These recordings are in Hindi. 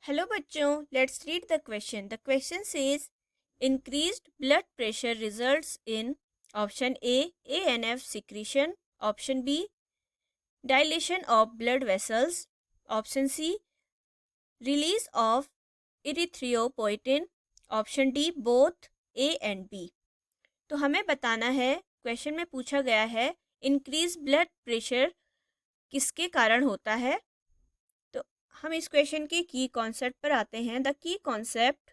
हेलो बच्चों, let's read the question. The question says increased blood pressure results in option A ANF secretion, option B dilation of blood vessels, option C release of erythropoietin, option D both A and B. तो हमें बताना है, क्वेश्चन में पूछा गया है इंक्रीज ब्लड प्रेशर किसके कारण होता है. तो हम इस क्वेश्चन के की कॉन्सेप्ट पर आते हैं. The key concept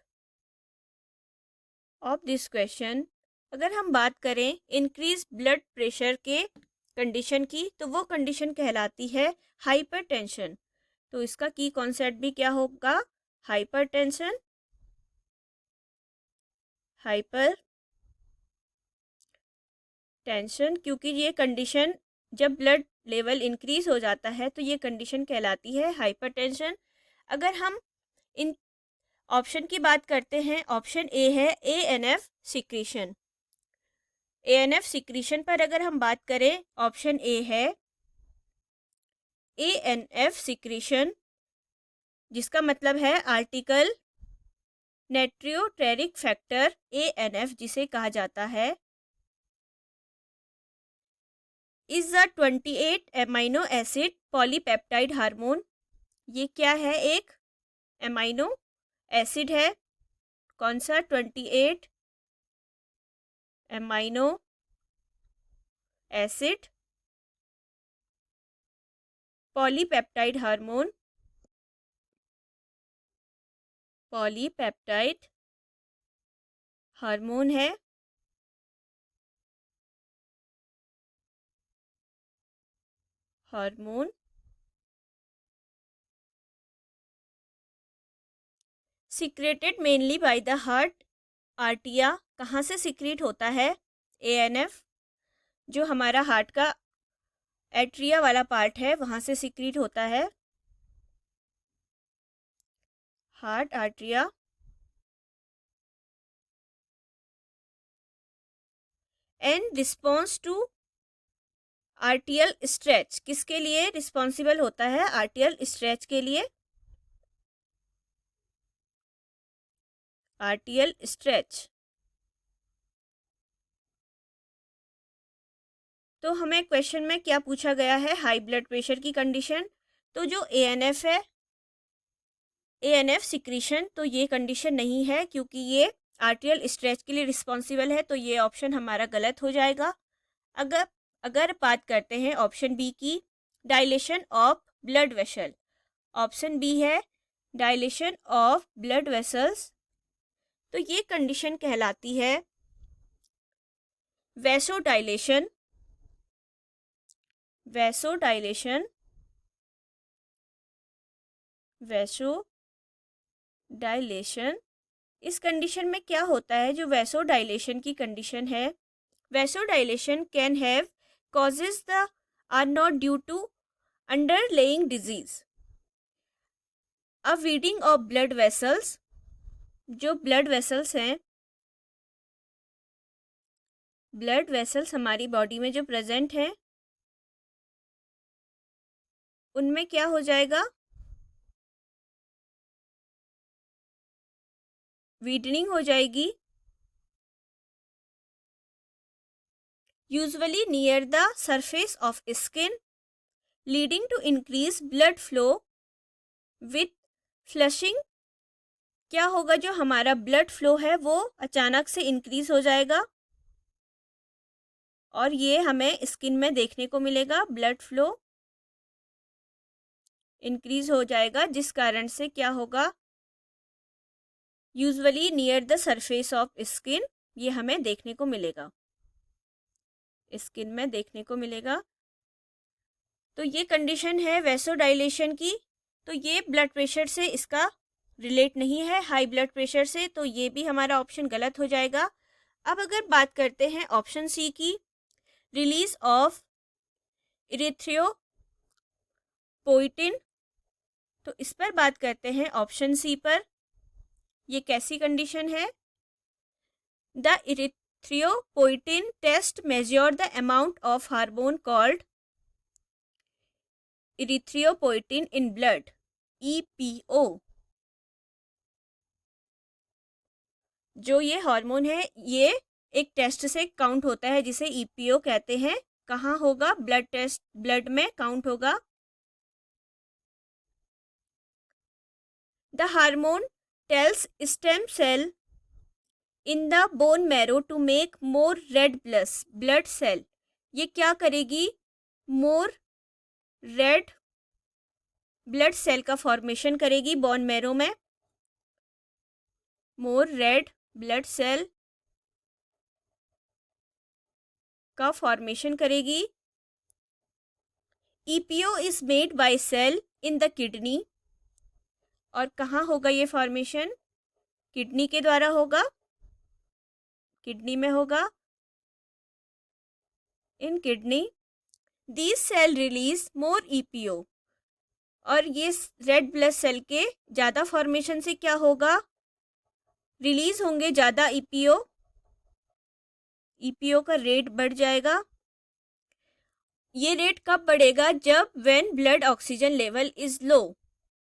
of this question, अगर हम बात करें इंक्रीज ब्लड प्रेशर के कंडीशन की, तो वो कंडीशन कहलाती है हाइपरटेंशन. तो इसका की कॉन्सेप्ट भी क्या होगा? हाइपरटेंशन. हाइपर टेंशन, क्योंकि ये कंडीशन जब ब्लड लेवल इंक्रीज हो जाता है तो ये कंडीशन कहलाती है हाइपरटेंशन. अगर हम इन ऑप्शन की बात करते हैं, ऑप्शन ए है एएनएफ सिक्रीशन. एएनएफ सिक्रीशन पर अगर हम बात करें, ऑप्शन ए है एएनएफ सिक्रीशन, जिसका मतलब है आर्टिकल नेट्रियोटेरिक फैक्टर एएनएफ, जिसे कहा जाता है is a 28 amino acid polypeptide hormone. ये क्या है? एक एमाइनो एसिड है. कौन सा? 28 amino acid polypeptide hormone. Polypeptide hormone है. Hormone secreted mainly by the heart आर्टिया. कहाँ से सिक्रेट होता है एएनएफ? जो हमारा हार्ट का एट्रिया वाला पार्ट है, वहाँ से सिक्रेट होता है. हार्ट आर्टिया. And response to atrial stretch. किसके लिए रिस्पॉन्सिबल होता है? आर्टियल स्ट्रेच के लिए. Atrial stretch. तो हमें क्वेश्चन में क्या पूछा गया है? हाई ब्लड प्रेशर की कंडीशन. तो जो एएनएफ है, एएनएफ सिक्रीशन, तो ये कंडीशन नहीं है, क्योंकि ये आर्टियल स्ट्रेच के लिए रिस्पॉन्सिबल है. तो ये ऑप्शन हमारा गलत हो जाएगा. अगर अगर बात करते हैं ऑप्शन बी की, dilation of blood vessel. Option B है डायलेशन ऑफ ब्लड वेसल्स. तो ये कंडीशन कहलाती है वैसोडाइलेशन. वैसोडाइलेशन. वैसोडाइलेशन. इस कंडीशन में क्या होता है? जो वैसोडाइलेशन की कंडीशन है, vasodilation can have causes the are not due to underlying disease. A widening of blood vessels. जो ब्लड वेसल्स हैं, ब्लड वेसल्स हमारी बॉडी में जो प्रेजेंट हैं, उनमें क्या हो जाएगा? वीडनिंग हो जाएगी. Usually near the surface of skin, leading to increase blood flow with flushing. क्या होगा? जो हमारा ब्लड फ्लो है वो अचानक से इंक्रीज हो जाएगा, और ये हमें स्किन में देखने को मिलेगा. ब्लड फ्लो इंक्रीज हो जाएगा, जिस कारण से क्या होगा? Usually near the surface of skin, ये हमें देखने को मिलेगा, स्किन में देखने को मिलेगा. तो ये कंडीशन है वैसोडाइलेशन की. तो ये ब्लड प्रेशर से इसका रिलेट नहीं है, हाई ब्लड प्रेशर से. तो ये भी हमारा ऑप्शन गलत हो जाएगा. अब अगर बात करते हैं ऑप्शन सी की, रिलीज ऑफ इरिथ्रोपोइटिन, तो इस पर बात करते हैं ऑप्शन सी पर. ये कैसी कंडीशन है? The erythropoietin test measure the amount of hormone called erythropoietin in blood, EPO. जो ये हार्मोन है ये एक टेस्ट से काउंट होता है जिसे ईपीओ कहते हैं। कहाँ होगा? ब्लड टेस्ट, ब्लड में काउंट होगा। The hormone tells stem cell in the bone marrow to make more red blood cell. ये क्या करेगी? मोर रेड ब्लड सेल का फॉर्मेशन करेगी बोन मैरो में। मोर रेड ब्लड सेल का फॉर्मेशन करेगी। EPO is made by cell in the kidney. और कहाँ होगा ये फॉर्मेशन? किडनी के द्वारा होगा, किडनी में होगा, in kidney. These cell release more EPO. और ये रेड ब्लड सेल के ज़्यादा फॉर्मेशन से क्या होगा? रिलीज होंगे ज़्यादा ईपीओ, ईपीओ का रेट बढ़ जाएगा। ये रेट कब बढ़ेगा? जब when blood oxygen level is low,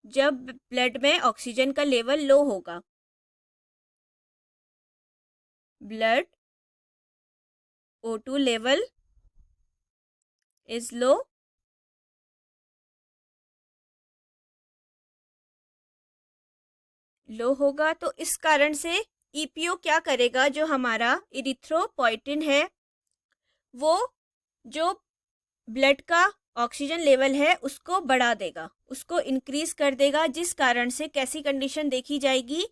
जब ब्लड में ऑक्सीजन का लेवल लो होगा। Blood O2 level is low, low होगा। तो इस कारण से ईपीओ क्या करेगा? जो हमारा इरिथ्रोपोइटिन है वो जो ब्लड का ऑक्सीजन लेवल है उसको बढ़ा देगा, उसको इंक्रीज कर देगा, जिस कारण से कैसी कंडीशन देखी जाएगी?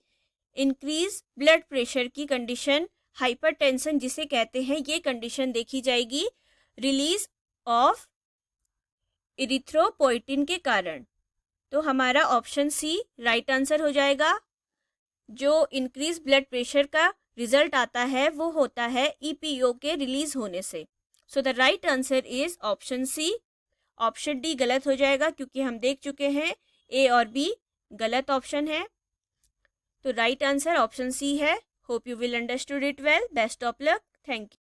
इंक्रीज ब्लड प्रेशर की कंडीशन, हाइपरटेंशन जिसे कहते हैं, ये कंडीशन देखी जाएगी रिलीज ऑफ इरिथ्रोपोइटिन के कारण। तो हमारा ऑप्शन सी राइट आंसर हो जाएगा। जो इंक्रीज ब्लड प्रेशर का रिजल्ट आता है वो होता है ईपीओ के रिलीज होने से। So the right answer is option C. Option D गलत हो जाएगा क्योंकि हम देख चुके हैं ए और बी गलत ऑप्शन है। तो राइट आंसर ऑप्शन सी है। Hope you will understood it well. Best of luck. Thank you.